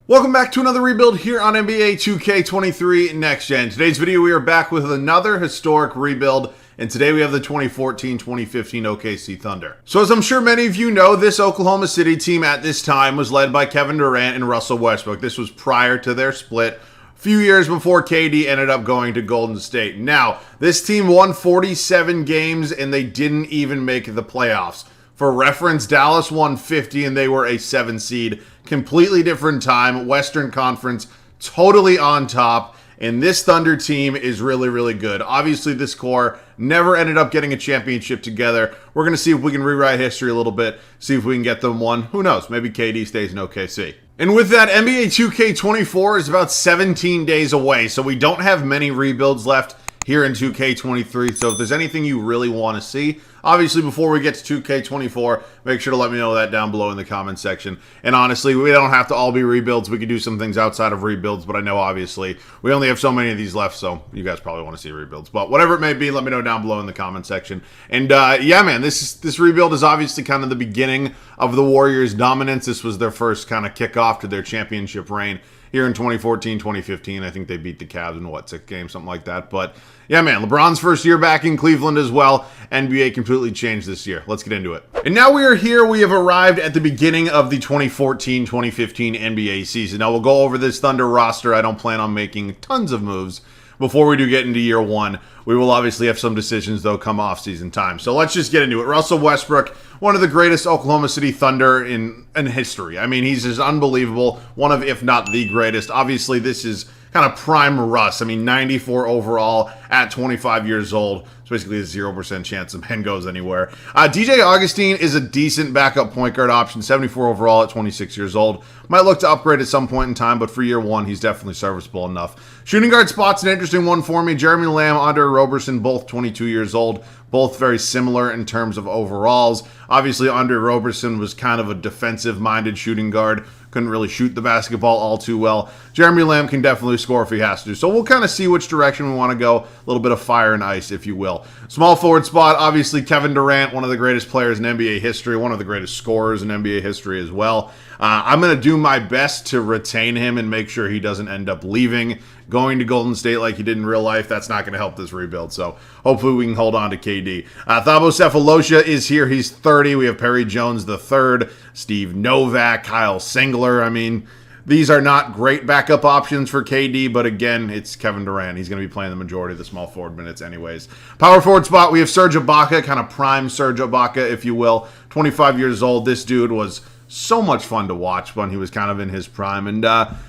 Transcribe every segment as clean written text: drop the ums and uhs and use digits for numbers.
Welcome back to another rebuild here on NBA 2K23 Next Gen. Today's video we are back with another historic rebuild, and today we have the 2014-2015 OKC Thunder. So as I'm sure many of you know, this Oklahoma City team at this time was led by Kevin Durant and Russell Westbrook. This was prior to their split, a few years before KD ended up going to Golden State. Now, this team won 47 games and they didn't even make the playoffs. For reference, Dallas won 50 and they were a 7 seed. Completely different time. Western Conference totally on top. And this Thunder team is really, really good. Obviously, this core never ended up getting a championship together. We're going to see if we can rewrite history a little bit. See if we can get them one. Who knows? Maybe KD stays in OKC. And with that, NBA 2K24 is about 17 days away. So we don't have many rebuilds left here in 2K23. So if there's anything you really want to see, obviously before we get to 2K24, make sure to let me know that down below in the comment section. And honestly, we don't have to all be rebuilds. We could do some things outside of rebuilds, but I know obviously we only have so many of these left, so you guys probably want to see rebuilds. But whatever it may be, let me know down below in the comment section. And yeah, man, this rebuild is obviously kind of the beginning of the Warriors' dominance. This was their first kind of kickoff to their championship reign here in 2014-2015. I think they beat the Cavs in, what, 6 games, something like that. But yeah, man, LeBron's first year back in Cleveland as well. NBA completely changed this year. Let's get into it. And now we are here. We have arrived at the beginning of the 2014-2015 NBA season. Now we'll go over this Thunder roster. I don't plan on making tons of moves before we do get into year one. We will obviously have some decisions, though, come off-season time. So let's just get into it. Russell Westbrook, one of the greatest Oklahoma City Thunder in history. I mean, he's just unbelievable. One of, if not the greatest. Obviously, this is kind of prime Russ. I mean, 94 overall at 25 years old. It's basically a 0% chance the man goes anywhere. DJ Augustine is a decent backup point guard option. 74 overall at 26 years old. Might look to upgrade at some point in time, but for year one, he's definitely serviceable enough. Shooting guard spot's an interesting one for me. Jeremy Lamb, Andre Roberson, both 22 years old. Both very similar in terms of overalls. Obviously, Andre Roberson was kind of a defensive-minded shooting guard. Couldn't really shoot the basketball all too well. Jeremy Lamb can definitely score if he has to. So we'll kind of see which direction we want to go. A little bit of fire and ice, if you will. Small forward spot, obviously Kevin Durant, one of the greatest players in NBA history, one of the greatest scorers in NBA history as well. I'm going to do my best to retain him and make sure he doesn't end up leaving, going to Golden State like he did in real life. That's not going to help this rebuild, so hopefully we can hold on to KD. Thabo Sefolosha is here. He's 30. We have Perry Jones III, Steve Novak, Kyle Singler. I mean, these are not great backup options for KD, but again, it's Kevin Durant. He's going to be playing the majority of the small forward minutes anyways. Power forward spot, we have Serge Ibaka, kind of prime Serge Ibaka, if you will. 25 years old. This dude was so much fun to watch when he was kind of in his prime. And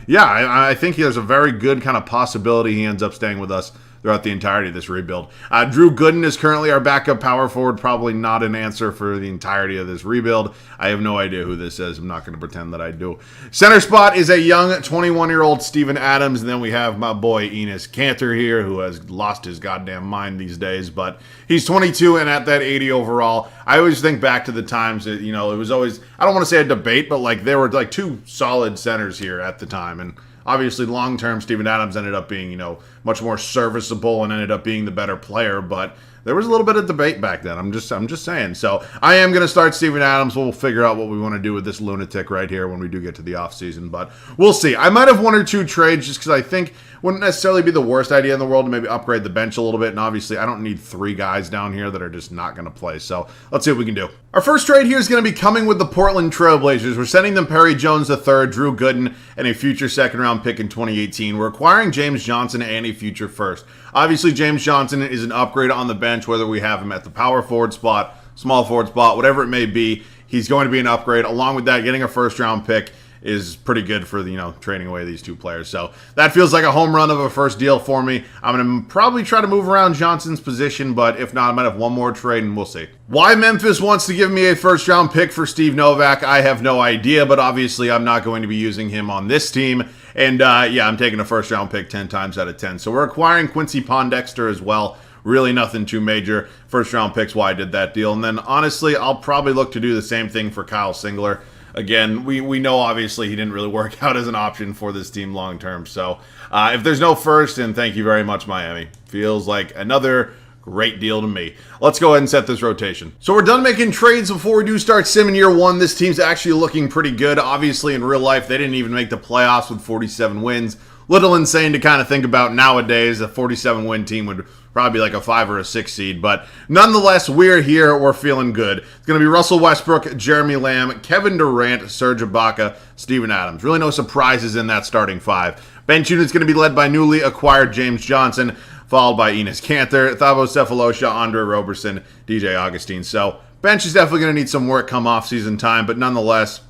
yeah, I think there's a very good kind of possibility he ends up staying with us throughout the entirety of this rebuild. Drew Gooden is currently our backup power forward. Probably not an answer for the entirety of this rebuild. I have no idea who this is. I'm not going to pretend that I do. Center spot is a young 21-year-old Steven Adams. And then we have my boy Enes Kanter here, who has lost his goddamn mind these days. But he's 22 and at that 80 overall. I always think back to the times that, you know, it was always, I don't want to say a debate, but like there were like 2 solid centers here at the time. And obviously, long-term, Steven Adams ended up being, you know, much more serviceable and ended up being the better player. But there was a little bit of debate back then. I'm just saying. So I am going to start Steven Adams. We'll figure out what we want to do with this lunatic right here when we do get to the offseason. But we'll see. I might have 1 or 2 trades just because I think wouldn't necessarily be the worst idea in the world to maybe upgrade the bench a little bit. And obviously, I don't need 3 guys down here that are just not going to play. So let's see what we can do. Our first trade here is going to be coming with the Portland Trailblazers. We're sending them Perry Jones III, Drew Gooden, and a future second-round pick in 2018. We're acquiring James Johnson and a future first. Obviously, James Johnson is an upgrade on the bench, whether we have him at the power forward spot, small forward spot, whatever it may be. He's going to be an upgrade. Along with that, getting a first-round pick is pretty good for the, you know, trading away these 2 players. So that feels like a home run of a first deal for me. I'm going to probably try to move around Johnson's position, but if not, I might have 1 more trade and we'll see. Why Memphis wants to give me a first-round pick for Steve Novak, I have no idea, but obviously I'm not going to be using him on this team. And yeah, I'm taking a first-round pick 10 times out of 10. So we're acquiring Quincy Pondexter as well. Really nothing too major. First-round picks why I did that deal. And then honestly, I'll probably look to do the same thing for Kyle Singler. Again, we know obviously he didn't really work out as an option for this team long term. So if there's no first, and thank you very much, Miami. Feels like another Great deal to me. Let's go ahead and set this rotation. So we're done making trades before we do start simming year one. This team's actually looking pretty good. Obviously, in real life, they didn't even make the playoffs with 47 wins. Little insane to kind of think about nowadays. A 47-win team would probably be like a 5 or a 6 seed. But nonetheless, we're here. We're feeling good. It's going to be Russell Westbrook, Jeremy Lamb, Kevin Durant, Serge Ibaka, Steven Adams. Really no surprises in that starting 5. Bench unit's going to be led by newly acquired James Johnson, followed by Enes Kanter, Thabo Sefolosha, Andre Roberson, DJ Augustine. So bench is definitely going to need some work come off-season time, but nonetheless,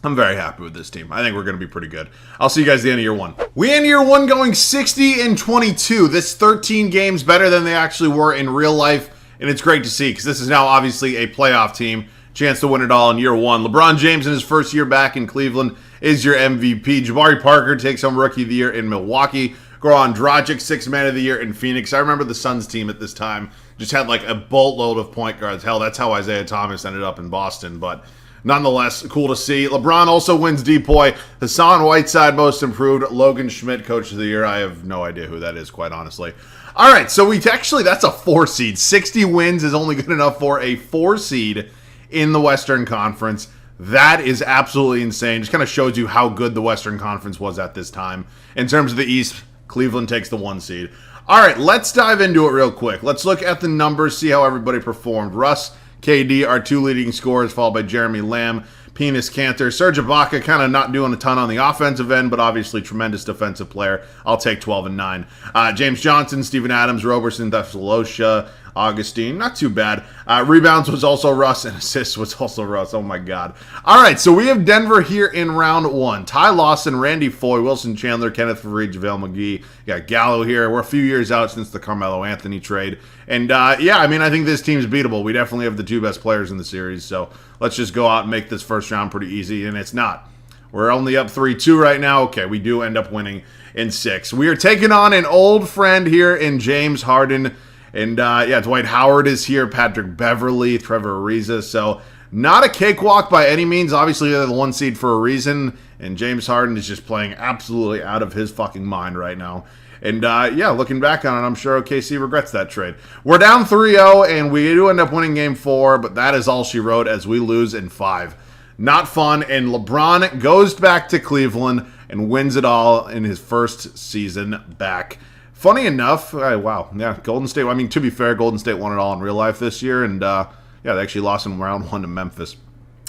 I'm very happy with this team. I think we're going to be pretty good. I'll see you guys at the end of year one. We end year one going 60-22. This 13 games better than they actually were in real life, and it's great to see because this is now obviously a playoff team. Chance to win it all in year one. LeBron James in his first year back in Cleveland is your MVP. Jabari Parker takes home Rookie of the Year in Milwaukee. Goran Dragic, 6th Man of the Year in Phoenix. I remember the Suns team at this time just had like a boatload of point guards. Hell, that's how Isaiah Thomas ended up in Boston, but nonetheless, cool to see. LeBron also wins DPOY. Hassan Whiteside, Most Improved. Logan Schmidt, Coach of the Year. I have no idea who that is, quite honestly. All right, so that's a 4 seed. 60 wins is only good enough for a 4 seed in the Western Conference. That is absolutely insane. Just kind of shows you how good the Western Conference was at this time. In terms of the East, Cleveland takes the 1 seed. All right, let's dive into it real quick. Let's look at the numbers, see how everybody performed. Russ, KD, our 2 leading scorers, followed by Jeremy Lamb, Enes Kanter. Serge Ibaka kind of not doing a ton on the offensive end, but obviously tremendous defensive player. I'll take 12 and 9. James Johnson, Steven Adams, Roberson, Thessalosha, Augustine, not too bad. Rebounds was also Russ, and assists was also Russ. Oh my God. All right, so we have Denver here in round 1. Ty Lawson, Randy Foye, Wilson Chandler, Kenneth Faried, JaVale McGee. You got Gallo here. We're a few years out since the Carmelo Anthony trade. And yeah, I mean, I think this team's beatable. We definitely have the 2 best players in the series, so let's just go out and make this first round pretty easy, and it's not. We're only up 3-2 right now. Okay, we do end up winning in 6. We are taking on an old friend here in James Harden. And yeah, Dwight Howard is here, Patrick Beverly, Trevor Ariza. So not a cakewalk by any means. Obviously, they're the 1 seed for a reason. And James Harden is just playing absolutely out of his fucking mind right now. And yeah, looking back on it, I'm sure OKC regrets that trade. We're down 3-0, and we do end up winning game 4. But that is all she wrote as we lose in 5. Not fun. And LeBron goes back to Cleveland and wins it all in his first season back. Funny enough, wow, yeah, Golden State, I mean, to be fair, Golden State won it all in real life this year, and yeah, they actually lost in round 1 to Memphis.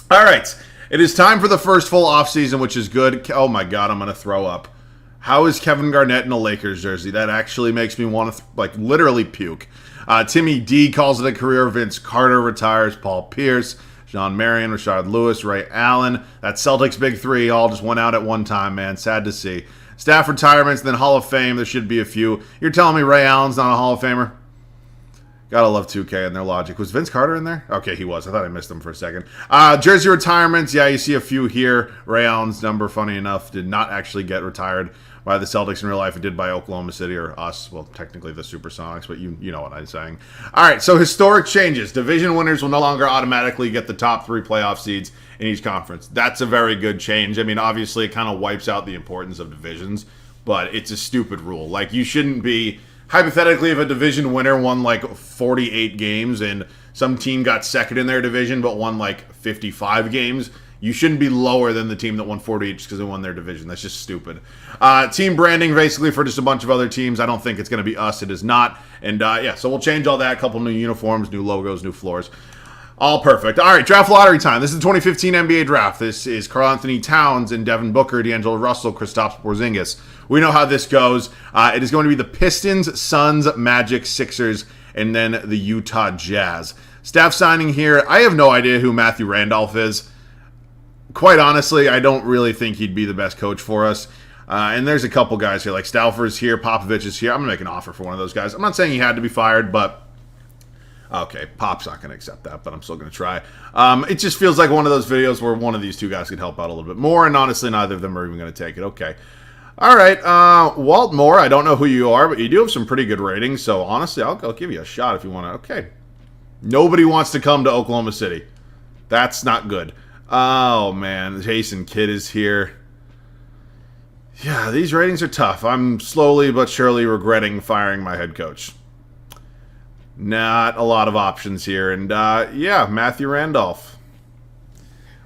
All right, it is time for the first full offseason, which is good. Oh my God, I'm going to throw up. How is Kevin Garnett in a Lakers jersey? That actually makes me want to, literally puke. Timmy D calls it a career. Vince Carter retires. Paul Pierce, John Marion, Rashard Lewis, Ray Allen. That Celtics big 3 all just went out at one time, man. Sad to see. Staff retirements, then Hall of Fame. There should be a few. You're telling me Ray Allen's not a Hall of Famer? Gotta love 2K and their logic. Was Vince Carter in there? Okay, he was. I thought I missed him for a second. Jersey retirements. Yeah, you see a few here. Ray Allen's number, funny enough, did not actually get retired by the Celtics in real life. It did by Oklahoma City, or us. Well, technically the Supersonics, but you know what I'm saying. All right, so historic changes. Division winners will no longer automatically get the top 3 playoff seeds in each conference. That's a very good change. I mean, obviously, it kind of wipes out the importance of divisions, but it's a stupid rule. Like, you shouldn't be, hypothetically, if a division winner won, 48 games and some team got second in their division but won, 55 games, you shouldn't be lower than the team that won 48 just because they won their division. That's just stupid. Team branding, basically, for just a bunch of other teams. I don't think it's going to be us. It is not. And, yeah, so we'll change all that. A couple new uniforms, new logos, new floors. All perfect. All right, draft lottery time. This is the 2015 NBA draft. This is Karl Anthony Towns and Devin Booker, D'Angelo Russell, Kristaps Porzingis. We know how this goes. It is going to be the Pistons, Suns, Magic, Sixers, and then the Utah Jazz. Staff signing here. I have no idea who Matthew Randolph is. Quite honestly, I don't really think he'd be the best coach for us. And there's a couple guys here, like Stauffer's here, Popovich is here. I'm going to make an offer for one of those guys. I'm not saying he had to be fired, but okay, Pop's not going to accept that, but I'm still going to try. It just feels like one of those videos where one of these 2 guys could help out a little bit more, and honestly, neither of them are even going to take it. Okay. All right, Walt Moore, I don't know who you are, but you do have some pretty good ratings, so honestly, I'll give you a shot if you want to. Okay. Nobody wants to come to Oklahoma City. That's not good. Oh, man, Jason Kidd is here. Yeah, these ratings are tough. I'm slowly but surely regretting firing my head coach. Not a lot of options here. And yeah, Matthew Randolph.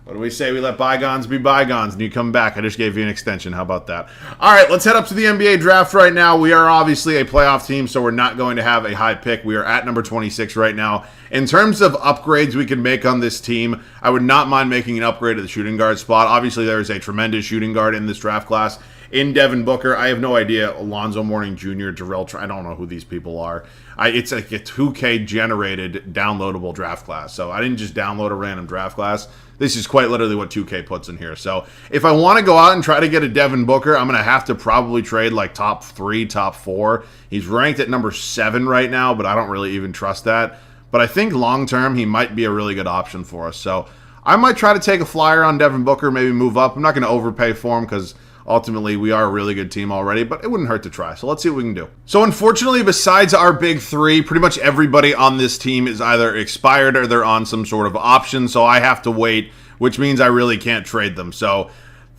What do we say? We let bygones be bygones, and you come back. I just gave you an extension. How about that? All right, let's head up to the NBA draft right now. We are obviously a playoff team, so we're not going to have a high pick. We are at number 26 right now. In terms of upgrades we can make on this team, I would not mind making an upgrade at the shooting guard spot. Obviously, there is a tremendous shooting guard in this draft class. In Devin Booker, I have no idea. Alonzo Mourning Jr., I don't know who these people are. It's like a 2K generated downloadable draft class. So I didn't just download a random draft class. This is quite literally what 2K puts in here. So if I want to go out and try to get a Devin Booker, I'm going to have to probably trade like top 3, top 4. He's ranked at number 7 right now, but I don't really even trust that. But I think long term, he might be a really good option for us. So I might try to take a flyer on Devin Booker, maybe move up. I'm not going to overpay for him because ultimately, we are a really good team already, but it wouldn't hurt to try. So let's see what we can do. So unfortunately, besides our big 3, pretty much everybody on this team is either expired or they're on some sort of option. So I have to wait, which means I really can't trade them. So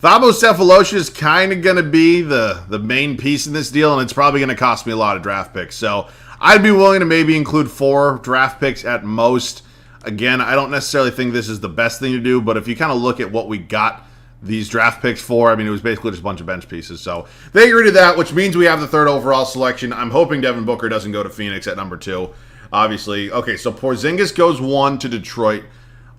Thabo Sefolosha is kind of going to be the main piece in this deal, and it's probably going to cost me a lot of draft picks. So I'd be willing to maybe include 4 draft picks at most. Again, I don't necessarily think this is the best thing to do, but if you kind of look at what we got these draft picks for, I mean, it was basically just a bunch of bench pieces. So they agreed to that, which means we have the 3rd overall selection. I'm hoping Devin Booker doesn't go to Phoenix at number 2, obviously. Okay, so Porzingis goes 1 to Detroit.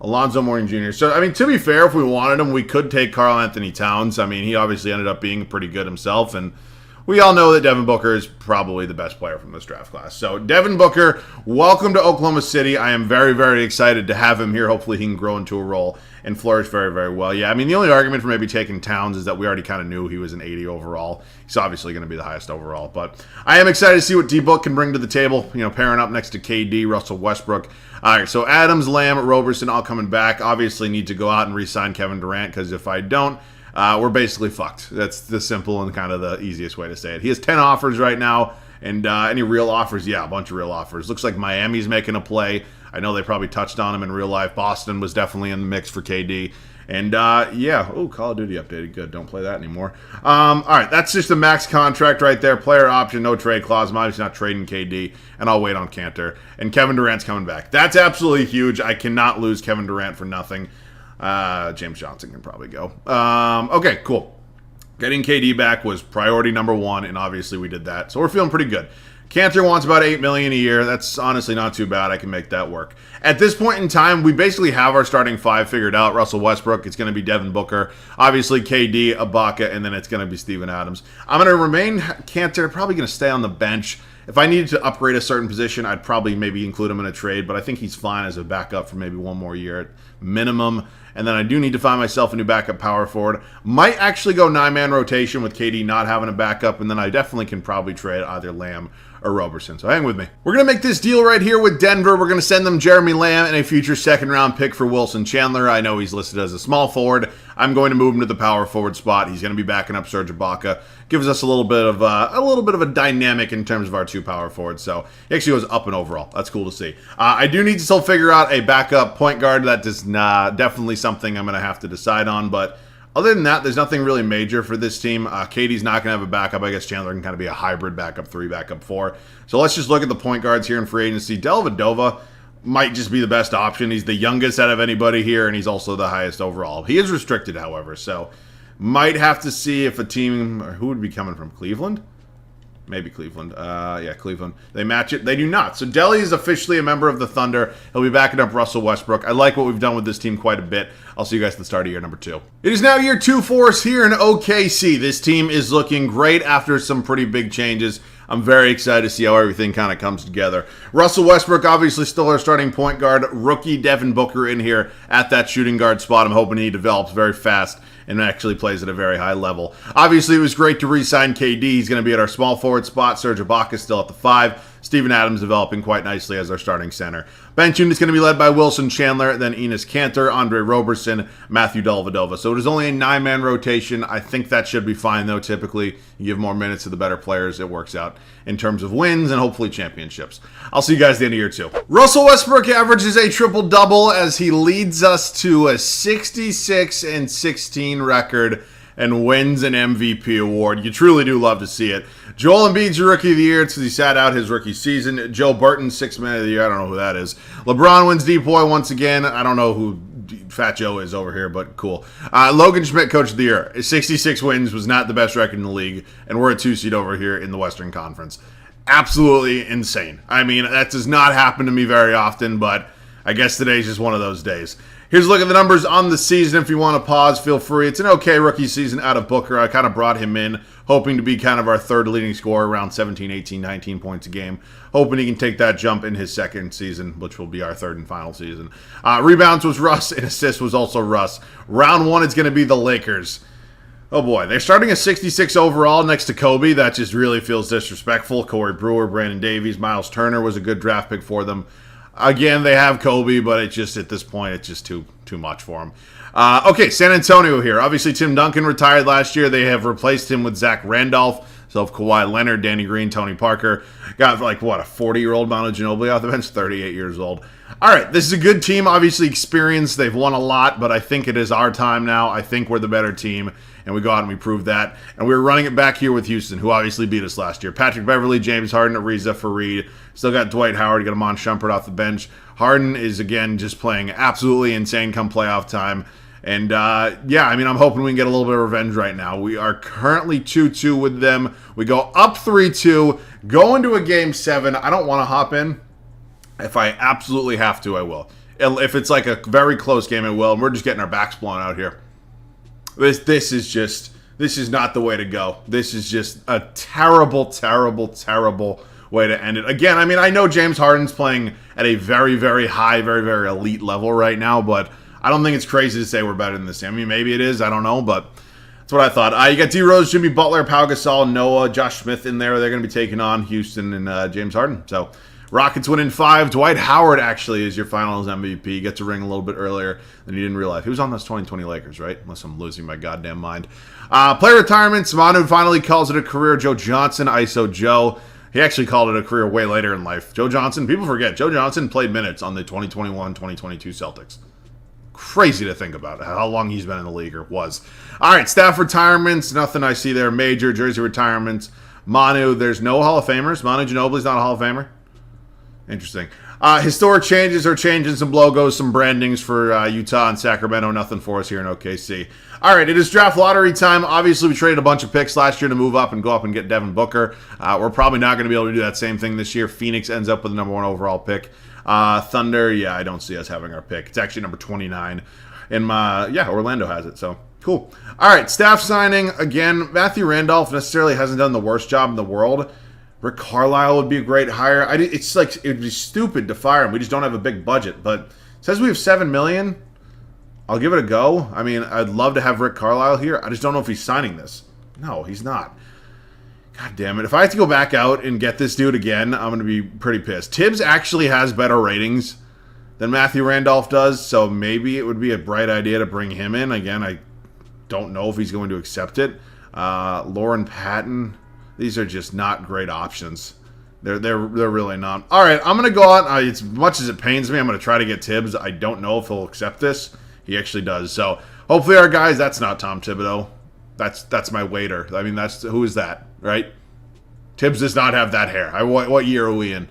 Alonzo Mourning Jr. So, I mean, to be fair, if we wanted him, we could take Karl Anthony Towns. I mean, he obviously ended up being pretty good himself, and we all know that Devin Booker is probably the best player from this draft class. So, Devin Booker, welcome to Oklahoma City. I am very, very excited to have him here. Hopefully, he can grow into a role and flourish very, very well. Yeah, I mean, the only argument for maybe taking Towns is that we already kind of knew he was an 80 overall. He's obviously going to be the highest overall. But I am excited to see what D-Book can bring to the table, you know, pairing up next to KD, Russell Westbrook. All right, so Adams, Lamb, Roberson all coming back. Obviously need to go out and re-sign Kevin Durant, because if I don't, we're basically fucked. That's the simple and kind of the easiest way to say it. He has 10 offers right now, and any real offers? Yeah, a bunch of real offers. Looks like Miami's making a play. I know they probably touched on him in real life. Boston was definitely in the mix for KD. And yeah, oh, Call of Duty updated. Good, don't play that anymore. All right, that's just a max contract right there. Player option, no trade clause. I'm obviously not trading KD, and I'll wait on Cantor. And Kevin Durant's coming back. That's absolutely huge. I cannot lose Kevin Durant for nothing. James Johnson can probably go. Okay, cool. Getting KD back was priority number 1, and obviously we did that. So we're feeling pretty good. Cantor wants about $8 million a year. That's honestly not too bad. I can make that work. At this point in time, we basically have our starting 5 figured out. Russell Westbrook, it's going to be Devin Booker, obviously KD, Ibaka, and then it's going to be Steven Adams. I'm going to remain Cantor, probably going to stay on the bench. If I needed to upgrade a certain position, I'd probably maybe include him in a trade, but I think he's fine as a backup for maybe 1 more year at minimum. And then I do need to find myself a new backup power forward. Might actually go 9-man rotation with KD not having a backup, and then I definitely can probably trade either Lamb or Roberson. So hang with me. We're going to make this deal right here with Denver. We're going to send them Jeremy Lamb and a future 2nd-round pick for Wilson Chandler. I know he's listed as a small forward. I'm going to move him to the power forward spot. He's going to be backing up Serge Ibaka. Gives us a little bit of a dynamic in terms of our 2 power forwards. So he actually goes up and overall. That's cool to see. I do need to still figure out a backup point guard. That is definitely something I'm going to have to decide on, but other than that, there's nothing really major for this team. KD's not going to have a backup. I guess Chandler can kind of be a hybrid backup 3, backup 4. So let's just look at the point guards here in free agency. Dellavedova might just be the best option. He's the youngest out of anybody here, and he's also the highest overall. He is restricted, however, so might have to see if a team, or who would be coming from, Cleveland? Maybe Cleveland. Yeah, Cleveland. They match it. They do not. So Delly is officially a member of the Thunder. He'll be backing up Russell Westbrook. I like what we've done with this team quite a bit. I'll see you guys at the start of year number 2. It is now year 2 for us here in OKC. This team is looking great after some pretty big changes. I'm very excited to see how everything kind of comes together. Russell Westbrook, obviously still our starting point guard. Rookie Devin Booker in here at that shooting guard spot. I'm hoping he develops very fast and actually plays at a very high level. Obviously, it was great to re-sign KD. He's going to be at our small forward spot. Serge Ibaka still at the 5. Steven Adams developing quite nicely as our starting center. Bench unit is going to be led by Wilson Chandler, then Enes Kanter, Andre Roberson, Matthew Dellavedova. So it is only a 9-man rotation. I think that should be fine, though. Typically, you give more minutes to the better players. It works out in terms of wins and hopefully championships. I'll see you guys at the end of year 2. Russell Westbrook averages a triple-double as he leads us to a 66-16 record and wins an MVP award. You truly do love to see it. Joel Embiid's your Rookie of the Year. It's because he sat out his rookie season. Joe Burton, Sixth Man of the Year. I don't know who that is. LeBron wins Depoy once again. I don't know who Fat Joe is over here, but cool. Logan Schmidt, Coach of the Year. 66 wins, was not the best record in the league, and we're a 2 seed over here in the Western Conference. Absolutely insane. I mean, that does not happen to me very often, but I guess today's just one of those days. Here's a look at the numbers on the season. If you want to pause, feel free. It's an okay rookie season out of Booker. I kind of brought him in, hoping to be kind of our third leading scorer, around 17, 18, 19 points a game. Hoping he can take that jump in his second season, which will be our third and final season. Rebounds was Russ, and assists was also Russ. Round 1 is going to be the Lakers. Oh boy, they're starting a 66 overall next to Kobe. That just really feels disrespectful. Corey Brewer, Brandon Davies, Miles Turner was a good draft pick for them. Again, they have Kobe, but it's just at this point, it's just too much for him. Okay, San Antonio here. Obviously, Tim Duncan retired last year. They have replaced him with Zach Randolph. So if Kawhi Leonard, Danny Green, Tony Parker. Got like, what, a 40-year-old Manu Ginobili off the bench? 38 years old. All right, this is a good team. Obviously experienced. They've won a lot, but I think it is our time now. I think we're the better team, and we go out and we prove that. And we're running it back here with Houston, who obviously beat us last year. Patrick Beverley, James Harden, Ariza Fareed. Still got Dwight Howard, got Amon Shumpert off the bench. Harden is, again, just playing absolutely insane come playoff time. And, yeah, I mean, I'm hoping we can get a little bit of revenge right now. We are currently 2-2 with them. We go up 3-2, go into a Game 7. I don't want to hop in. If I absolutely have to, I will. If it's like a very close game, I will. And we're just getting our backs blown out here. This is not the way to go. This is just a terrible, terrible, terrible way to end it. Again, I mean, I know James Harden's playing at a very, very high, very, very elite level right now, but I don't think it's crazy to say we're better than this team. I mean, maybe it is. I don't know, but that's what I thought. You got D. Rose, Jimmy Butler, Pau Gasol, Noah, Josh Smith in there. They're going to be taking on Houston and James Harden. So Rockets win in 5. Dwight Howard actually is your finals MVP. Gets a ring a little bit earlier than you didn't realize. He was on those 2020 Lakers, right? Unless I'm losing my goddamn mind. Player retirements. Manu finally calls it a career. Joe Johnson, ISO Joe. He actually called it a career way later in life. Joe Johnson, people forget, Joe Johnson played minutes on the 2021-2022 Celtics. Crazy to think about how long he's been in the league, or was. All right, staff retirements. Nothing I see there. Major jersey retirements. Manu, there's no Hall of Famers. Manu Ginobili's not a Hall of Famer. Interesting. Historic changes are changing some logos, some brandings for Utah and Sacramento. Nothing for us here in OKC. All right, it is draft lottery time. Obviously, we traded a bunch of picks last year to move up and go up and get Devin Booker. We're probably not going to be able to do that same thing this year. Phoenix ends up with the number 1 overall pick. Thunder, yeah, I don't see us having our pick. It's actually number 29. And Orlando has it, so cool. All right, staff signing. Again, Matthew Randolph necessarily hasn't done the worst job in the world. Rick Carlisle would be a great hire. It's like, it would be stupid to fire him. We just don't have a big budget. But it says we have $7 million. I'll give it a go. I mean, I'd love to have Rick Carlisle here. I just don't know if he's signing this. No, he's not. God damn it. If I have to go back out and get this dude again, I'm going to be pretty pissed. Tibbs actually has better ratings than Matthew Randolph does, so maybe it would be a bright idea to bring him in. Again, I don't know if he's going to accept it. Lauren Patton. These are just not great options. They're really not. All right, I'm going to go out. As much as it pains me, I'm going to try to get Tibbs. I don't know if he'll accept this. He actually does. So hopefully our guys, that's not Tom Thibodeau. That's my waiter. I mean, who is that, right? Tibbs does not have that hair. What year are we in?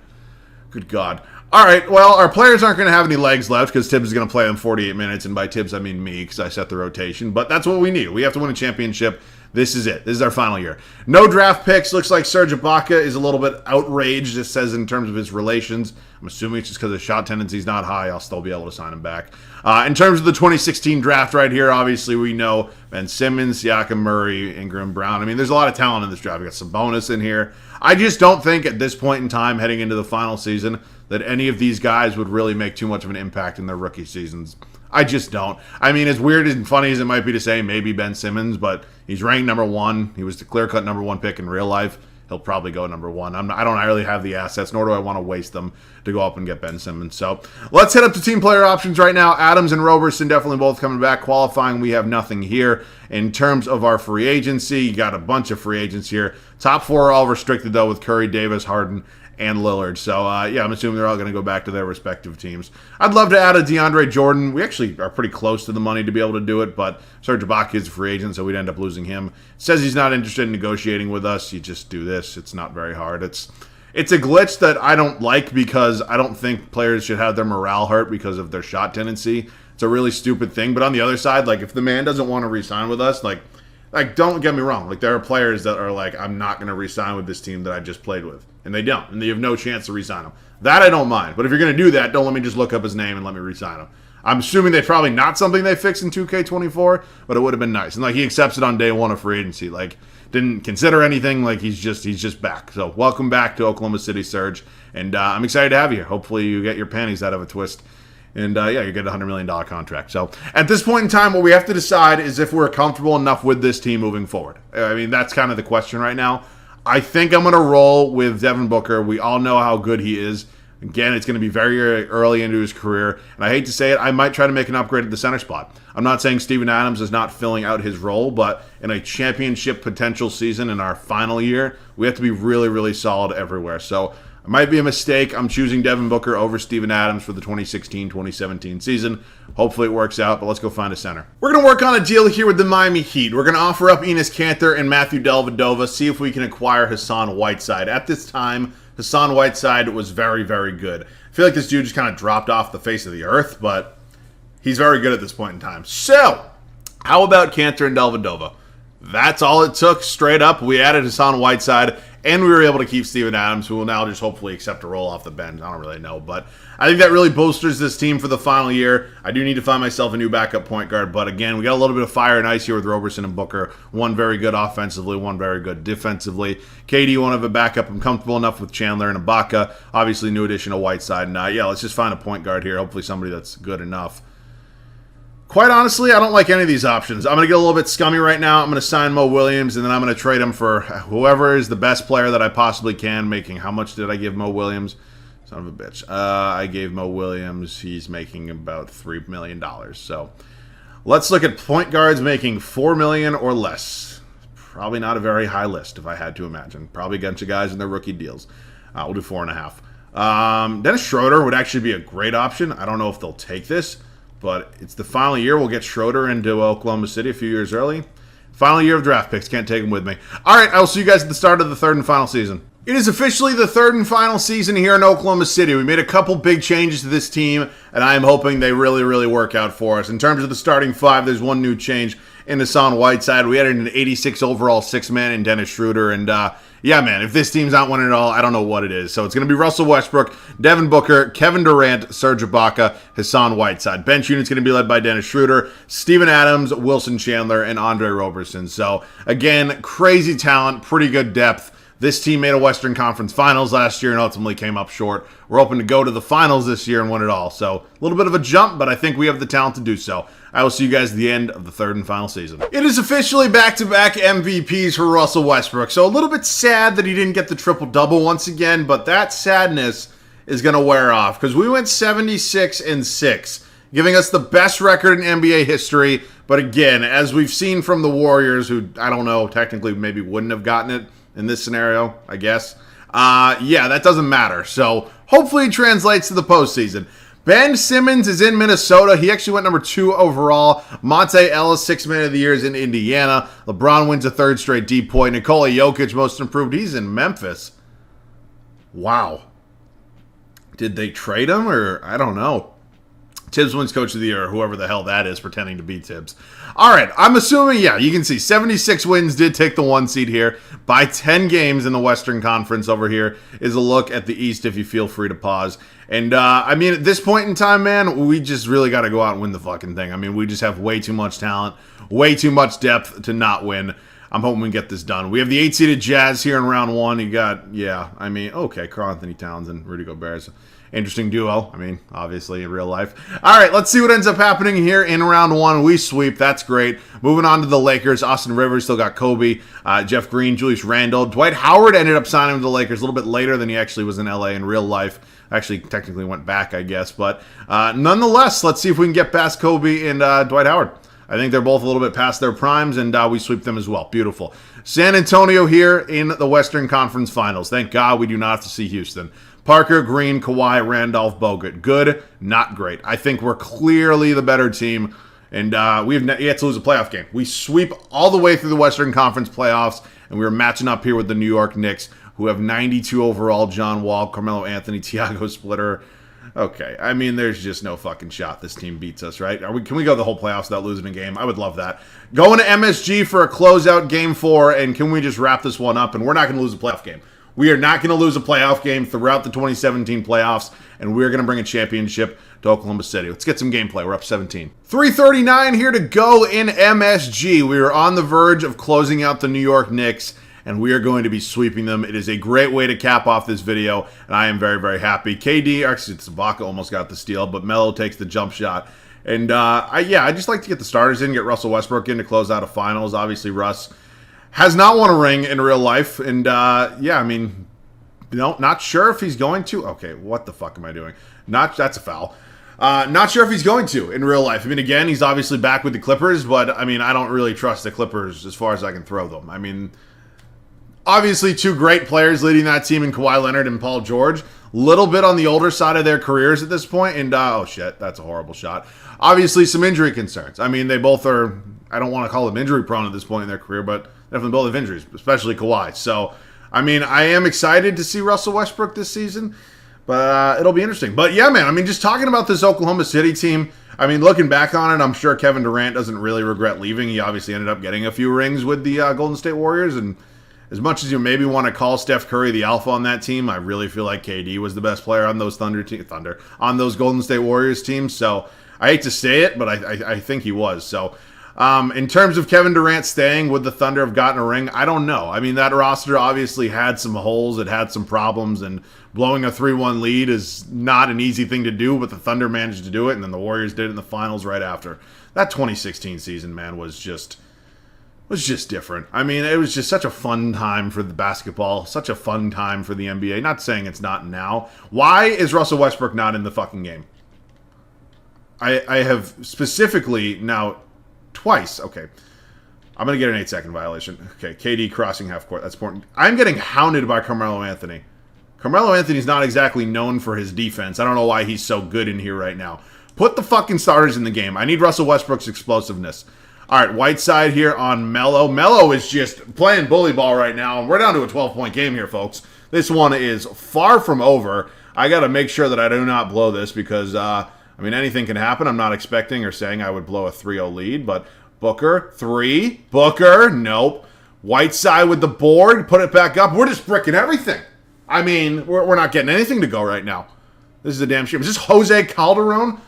Good God. All right, well, our players aren't going to have any legs left because Tibbs is going to play them 48 minutes. And by Tibbs, I mean me because I set the rotation. But that's what we need. We have to win a championship. This is it. This is our final year. No draft picks. Looks like Serge Ibaka is a little bit outraged, it says, in terms of his relations. I'm assuming it's just because his shot tendency is not high. I'll still be able to sign him back. In terms of the 2016 draft right here, obviously we know Ben Simmons, Siakam, Murray, Ingram, Brown. I mean, there's a lot of talent in this draft. We got some bonus in here. I just don't think at this point in time, heading into the final season, that any of these guys would really make too much of an impact in their rookie seasons. I just don't. I mean, as weird and funny as it might be to say maybe Ben Simmons, but he's ranked number 1. He was the clear-cut number 1 pick in real life. He'll probably go number 1. I don't really have the assets, nor do I want to waste them to go up and get Ben Simmons. So let's head up to team player options right now. Adams and Roberson definitely both coming back. Qualifying, we have nothing here. In terms of our free agency, you got a bunch of free agents here. Top 4 are all restricted, though, with Curry, Davis, Harden, and Lillard. So, yeah, I'm assuming they're all going to go back to their respective teams. I'd love to add a DeAndre Jordan. We actually are pretty close to the money to be able to do it, but Serge Ibaka is a free agent, so we'd end up losing him. Says he's not interested in negotiating with us. You just do this. It's not very hard. It's a glitch that I don't like because I don't think players should have their morale hurt because of their shot tendency. It's a really stupid thing. But on the other side, like, if the man doesn't want to re-sign with us, like, don't get me wrong. Like, there are players that are like, I'm not going to re-sign with this team that I just played with. And they don't. And they have no chance to re-sign him. That I don't mind. But if you're going to do that, don't let me just look up his name and let me re-sign him. I'm assuming that's probably not something they fix in 2K24, but it would have been nice. And, like, he accepts it on day one of free agency. Like, didn't consider anything. Like, he's just back. So, welcome back to Oklahoma City, Serge. And I'm excited to have you here. Hopefully you get your panties out of a twist. And, yeah, you get a $100 million contract. So, at this point in time, what we have to decide is if we're comfortable enough with this team moving forward. I mean, that's kind of the question right now. I think I'm going to roll with Devin Booker. We all know how good he is. Again, it's going to be very early into his career. And I hate to say it, I might try to make an upgrade at the center spot. I'm not saying Steven Adams is not filling out his role, but in a championship potential season in our final year, we have to be really, really solid everywhere. So it might be a mistake. I'm choosing Devin Booker over Steven Adams for the 2016-2017 season. Hopefully it works out, but let's go find a center. We're going to work on a deal here with the Miami Heat. We're going to offer up Enes Kanter and Matthew Dellavedova, see if we can acquire Hassan Whiteside. At this time, Hassan Whiteside was very, very good. I feel like this dude just kind of dropped off the face of the earth, but he's very good at this point in time. So, how about Kanter and Dellavedova? That's all it took, straight up. We added Hassan Whiteside, and we were able to keep Steven Adams, who will now just hopefully accept a role off the bench. I don't really know, but I think that really bolsters this team for the final year. I do need to find myself a new backup point guard, but again, we got a little bit of fire and ice here with Roberson and Booker. One very good offensively, one very good defensively. KD, one of a backup. I'm comfortable enough with Chandler and Ibaka. Obviously, new addition of Whiteside. And yeah, let's just find a point guard here. Hopefully somebody that's good enough. Quite honestly, I don't like any of these options. I'm going to get a little bit scummy right now. I'm going to sign Mo Williams, and then I'm going to trade him for whoever is the best player that I possibly can, making, how much did I give Mo Williams? Son of a bitch. I gave Mo Williams, he's making about $3 million. So let's look at point guards making $4 million or less. Probably not a very high list, if I had to imagine. Probably a bunch of guys in their rookie deals. We'll do 4.5. Dennis Schroeder would actually be a great option. I don't know if they'll take this, but it's the final year. We'll get Schroeder into Oklahoma City a few years early. Final year of draft picks. Can't take them with me. All right, I will see you guys at the start of the third and final season. It is officially the third and final season here in Oklahoma City. We made a couple big changes to this team, and I am hoping they really, really work out for us. In terms of the starting five, there's one new change in Hassan Whiteside. We added an 86 overall six-man in Dennis Schroeder, and yeah, man, if this team's not winning it all, I don't know what it is. So it's going to be Russell Westbrook, Devin Booker, Kevin Durant, Serge Ibaka, Hassan Whiteside. Bench unit's going to be led by Dennis Schroeder, Steven Adams, Wilson Chandler, and Andre Roberson. So, again, crazy talent, pretty good depth. This team made a Western Conference Finals last year and ultimately came up short. We're hoping to go to the finals this year and win it all. So, a little bit of a jump, but I think we have the talent to do so. I will see you guys at the end of the third and final season. It is officially back-to-back MVPs for Russell Westbrook. So, a little bit sad that he didn't get the triple-double once again, but that sadness is going to wear off because we went 76-6, giving us the best record in NBA history. But again, as we've seen from the Warriors, who, I don't know, technically maybe wouldn't have gotten it in this scenario, I guess. Yeah, that doesn't matter. So hopefully it translates to the postseason. Ben Simmons is in Minnesota. He actually went number 2 overall. Monte Ellis, 6th man of the year, is in Indiana. LeBron wins a third straight deep point. Nikola Jokic, most improved. He's in Memphis. Wow. Did they trade him or I don't know. Tibbs wins Coach of the Year, or whoever the hell that is pretending to be Tibbs. All right, I'm assuming, yeah, you can see 76 wins did take the 1 seed here by 10 games in the Western Conference. Over here is a look at the East if you feel free to pause. And, I mean, at this point in time, man, we just really got to go out and win the fucking thing. I mean, we just have way too much talent, way too much depth to not win. I'm hoping we can get this done. We have the 8-seeded Jazz here in round 1. You got, yeah, I mean, okay, Karl-Anthony Towns and Rudy Gobert. Interesting duo. I mean, obviously in real life. All right, let's see what ends up happening here in round 1. We sweep. That's great. Moving on to the Lakers. Austin Rivers still got Kobe, Jeff Green, Julius Randle. Dwight Howard ended up signing with the Lakers a little bit later than he actually was in LA in real life. Actually, technically went back, I guess. But nonetheless, let's see if we can get past Kobe and Dwight Howard. I think they're both a little bit past their primes, and we sweep them as well. Beautiful. San Antonio here in the Western Conference Finals. Thank God we do not have to see Houston. Parker, Green, Kawhi, Randolph, Bogut. Good, not great. I think we're clearly the better team, and we have yet to lose a playoff game. We sweep all the way through the Western Conference playoffs, and we were matching up here with the New York Knicks, who have 92 overall, John Wall, Carmelo Anthony, Tiago Splitter. Okay, I mean, there's just no fucking shot this team beats us, right? Can we go the whole playoffs without losing a game? I would love that. Going to MSG for a closeout game 4, and can we just wrap this one up? And we're not going to lose a playoff game. We are not going to lose a playoff game throughout the 2017 playoffs, and we're going to bring a championship to Oklahoma City. Let's get some gameplay. We're up 17. 3:39 here to go in MSG. We are on the verge of closing out the New York Knicks, and we are going to be sweeping them. It is a great way to cap off this video, and I am very, very happy. KD, actually, Ibaka almost got the steal, but Melo takes the jump shot. And, I just like to get the starters in, get Russell Westbrook in to close out a finals. Obviously, Russ has not won a ring in real life, and, I mean, not sure if he's going to. Okay, what the fuck am I doing? That's a foul. Not sure if he's going to in real life. I mean, again, he's obviously back with the Clippers, but, I mean, I don't really trust the Clippers as far as I can throw them. I mean, obviously, two great players leading that team in Kawhi Leonard and Paul George. Little bit on the older side of their careers at this point, and oh shit, that's a horrible shot. Obviously, some injury concerns. I mean, they both are, I don't want to call them injury prone at this point in their career, but definitely both have injuries, especially Kawhi. So, I mean, I am excited to see Russell Westbrook this season, but it'll be interesting. But yeah, man, I mean, just talking about this Oklahoma City team, I mean, looking back on it, I'm sure Kevin Durant doesn't really regret leaving. He obviously ended up getting a few rings with the Golden State Warriors, and as much as you maybe want to call Steph Curry the alpha on that team, I really feel like KD was the best player on those on those Golden State Warriors teams. So I hate to say it, but I think he was. So in terms of Kevin Durant staying, would the Thunder have gotten a ring? I don't know. I mean, that roster obviously had some holes. It had some problems, and blowing a 3-1 lead is not an easy thing to do, but the Thunder managed to do it, and then the Warriors did it in the finals right after. That 2016 season, man, was just different. I mean, it was just such a fun time for the basketball, such a fun time for the NBA. Not saying it's not now. Why is Russell Westbrook not in the fucking game? I have specifically now twice. Okay. I'm going to get an 8-second violation. Okay, KD crossing half court. That's important. I'm getting hounded by Carmelo Anthony. Carmelo Anthony's not exactly known for his defense. I don't know why he's so good in here right now. Put the fucking starters in the game. I need Russell Westbrook's explosiveness. All right, Whiteside here on Melo. Melo is just playing bully ball right now. We're down to a 12-point game here, folks. This one is far from over. I got to make sure that I do not blow this because, I mean, anything can happen. I'm not expecting or saying I would blow a 3-0 lead, but Booker, 3. Booker, nope. Whiteside with the board, put it back up. We're just bricking everything. I mean, we're not getting anything to go right now. This is a damn shame. Is this Jose Calderon?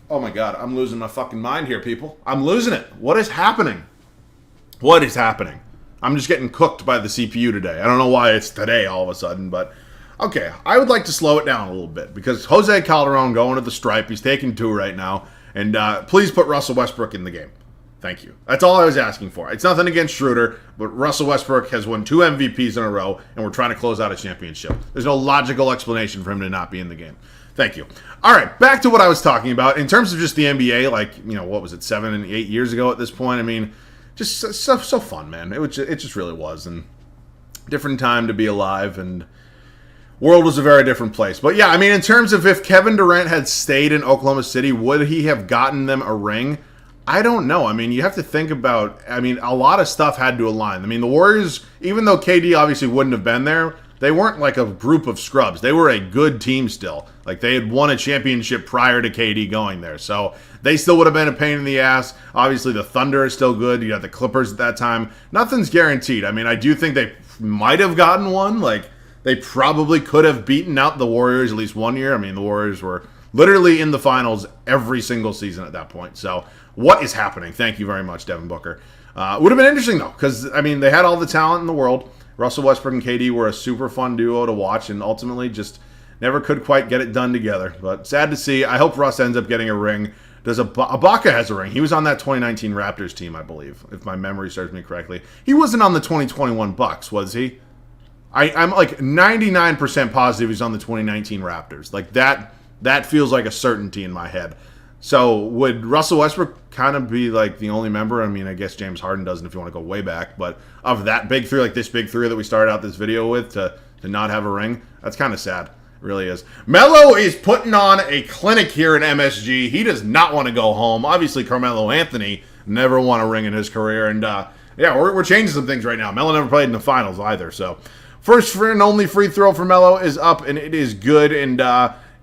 Oh my God, I'm losing my fucking mind here, people. I'm losing it. What is happening? What is happening? I'm just getting cooked by the CPU today. I don't know why it's today all of a sudden, but okay. I would like to slow it down a little bit because Jose Calderon going to the stripe. He's taking 2 right now. And please put Russell Westbrook in the game. Thank you. That's all I was asking for. It's nothing against Schroeder, but Russell Westbrook has won 2 MVPs in a row, and we're trying to close out a championship. There's no logical explanation for him to not be in the game. Thank you. All right, back to what I was talking about. In terms of just the NBA, like, you know, what was it, 7 and 8 years ago at this point? I mean, just so fun, man. It just really was. And different time to be alive, and world was a very different place. But yeah, I mean, in terms of if Kevin Durant had stayed in Oklahoma City, would he have gotten them a ring? I don't know. I mean, you have to think about, I mean, a lot of stuff had to align. I mean, the Warriors, even though KD obviously wouldn't have been there, they weren't like a group of scrubs. They were a good team still. Like, they had won a championship prior to KD going there. So they still would have been a pain in the ass. Obviously, the Thunder is still good. You had the Clippers at that time. Nothing's guaranteed. I mean, I do think they might have gotten one. Like, they probably could have beaten out the Warriors at least one year. I mean, the Warriors were literally in the finals every single season at that point. So what is happening? Thank you very much, Devin Booker. Would have been interesting, though, because, I mean, they had all the talent in the world. Russell Westbrook and KD were a super fun duo to watch, and ultimately just never could quite get it done together. But sad to see. I hope Russ ends up getting a ring. Ibaka has a ring. He was on that 2019 Raptors team, I believe, if my memory serves me correctly. He wasn't on the 2021 Bucks, was he? I'm like 99% positive he's on the 2019 Raptors. Like, that feels like a certainty in my head. So would Russell Westbrook kind of be like the only member? I mean, I guess James Harden doesn't if you want to go way back. But of that big three, like this big three that we started out this video with, to not have a ring, that's kind of sad. It really is. Melo is putting on a clinic here in MSG. He does not want to go home. Obviously, Carmelo Anthony never won a ring in his career. And yeah, we're changing some things right now. Melo never played in the finals either. So first and only free throw for Melo is up, and it is good. And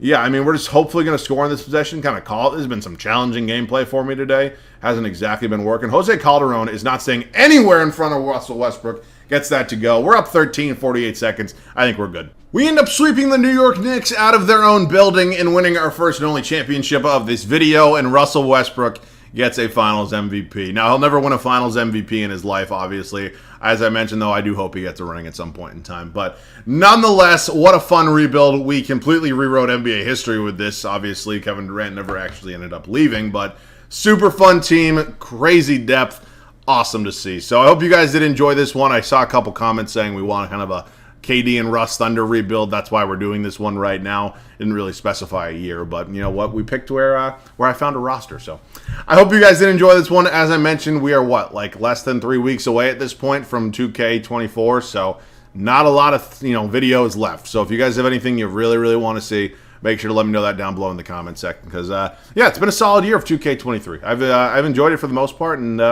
yeah, I mean, we're just hopefully going to score in this possession, kind of call it. There's been some challenging gameplay for me today. Hasn't exactly been working. Jose Calderon is not staying anywhere in front of Russell Westbrook. Gets that to go. We're up 13 in 48 seconds. I think we're good. We end up sweeping the New York Knicks out of their own building and winning our first and only championship of this video, and Russell Westbrook gets a Finals MVP. Now, he'll never win a Finals MVP in his life, obviously. As I mentioned, though, I do hope he gets a ring at some point in time. But nonetheless, what a fun rebuild. We completely rewrote NBA history with this. Obviously, Kevin Durant never actually ended up leaving, but super fun team, crazy depth, awesome to see. So I hope you guys did enjoy this one. I saw a couple comments saying we want kind of a KD and Russ Thunder rebuild. That's why we're doing this one right now. Didn't really specify a year, but you know what? We picked where I found a roster. So I hope you guys did enjoy this one. As I mentioned, we are like less than 3 weeks away at this point from 2K24. So not a lot of videos left. So if you guys have anything you really want to see, make sure to let me know that down below in the comment section. Because yeah, it's been a solid year of 2K23. I've enjoyed it for the most part, and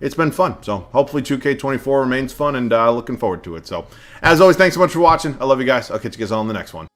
it's been fun. So hopefully 2K24 remains fun, and looking forward to it. So as always, thanks so much for watching. I love you guys. I'll catch you guys all in the next one.